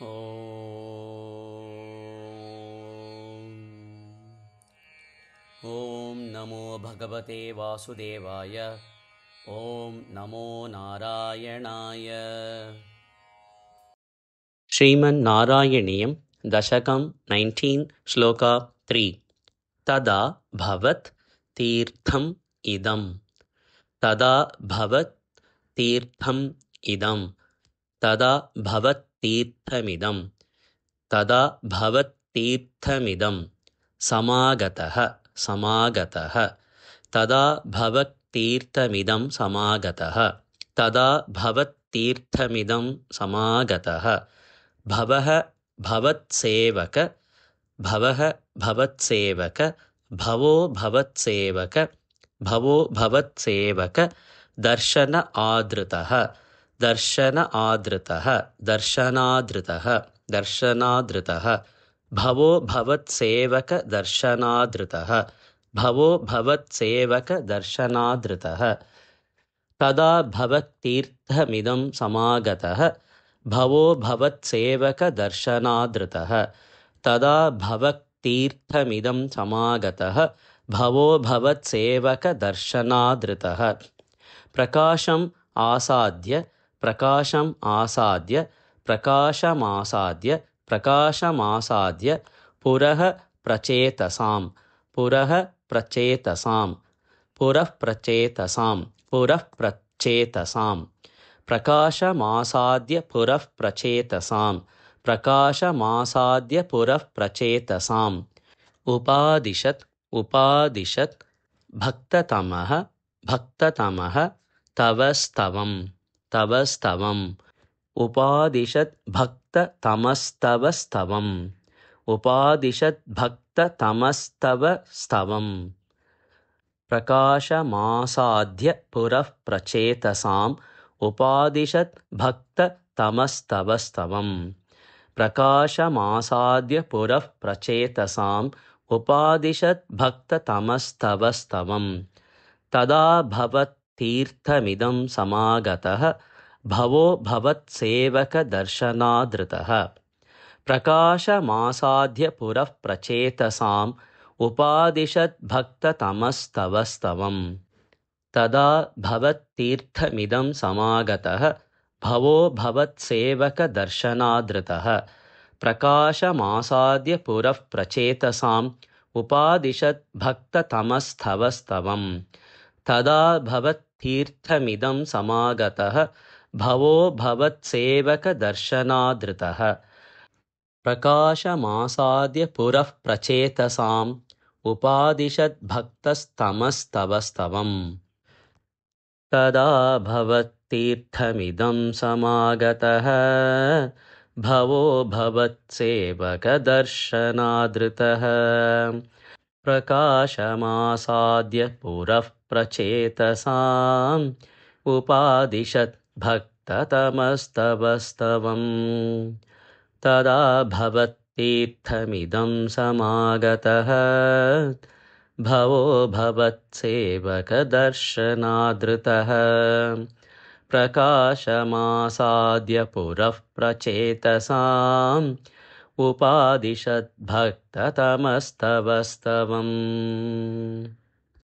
ॐ नमो भगवते वासुदेवाय। ॐ नमो नारायणाय। श्रीमन्नारायणीयं दशकं 19 श्लोका 3। तदा भवत् तीर्थम् इदं। तदा भवत् तीर्थम् इदं। तदा भवत् तीर्थमिदं। तदा भवत् तीर्थमिदं समागतः समागतः। तदा भवत् तीर्थमिदं समागतः। तदा भवत् तीर्थमिदं समागतः। भवः भवत्सेवक। भवः भवत्सेवक। भवो भवत्सेवक। भवो भवत्सेवक। दर्शन आदृतः। दर्शन आदृतः। दर्शनादृतः। दर्शनादृतः। भवो भवत्सेवक दर्शनादृतः। भवो भवत्सेवक दर्शनादृतः। तदा भवत्तीर्थमिदं समागतः। भवो भवत्सेवक दर्शनादृतः। तदा भवत्तीर्थमिदं समागतः। भवो भवत्सेवक दर्शनादृतः। प्रकाशम् आसाद्य। प्रकाशम् आसाद्य। प्रकाशमासाद्य। प्रकाशमासाद्य। पुरः प्रचेतसां। पुरः प्रचेतसां। पुरः प्रचेतसां। पुरः प्रचेतसां। प्रकाशमासाद्य पुरः प्रचेतसां। प्रकाशमासाद्य पुरः प्रचेतसाम्। उपादिशत्। उपादिशत्। भक्ततमः। भक्ततमः। तवस्तवम्। तवस्तवम्। उपादिशत् भक्ततमस्तवस्तवम्। उपादिशत् भक्ततमस्तवस्तवम्। प्रकाशमासाद्य पुरः प्रचेतसाम्। उपादिशत् भक्ततमस्तवस्तवम्। प्रकाशमासाद्य पुरः प्रचेतसाम्। उपादिशत् भक्ततमस्तवस्तवम्। तदा भवत्तीर्थमिदं समागतः। भवो भवत्सेवक दर्शनादृतः। प्रकाशमासाद्य पुरः प्रचेतसाम्। उपादिशत् भक्ततमस्तवस्तवम्। तदा भवत्तीर्थमिदं समागतः। भवो भवत्सेवक दर्शनादृतः। प्रकाशमासाद्य पुरः प्रचेतसाम्। उपादिशत् भक्ततमस्तवस्तवम्। तदा भवत्तीर्थमिदं समागतः। भवो भवत्सेवक दर्शनादृतः। प्रकाशमासाद्य पुरः प्रचेतसाम्। उपादिशत् भक्तस्तमस्तवस्तवम्। तदा भवत्तीर्थमिदं समागतः। भवो भवत्सेवक दर्शनादृतः। प्रकाशमासाद्य पुरः प्रचेतसाम्। उपादिशत् भक्ततमस्तवस्तवम्। तदा भवत्तीर्थमिदं समागतः। भवो भवत्सेवक दर्शनादृतः। प्रकाशमासाद्य पुरः प्रचेतसाम्। उपादिशत् भक्ततमस्तवस्तवम्।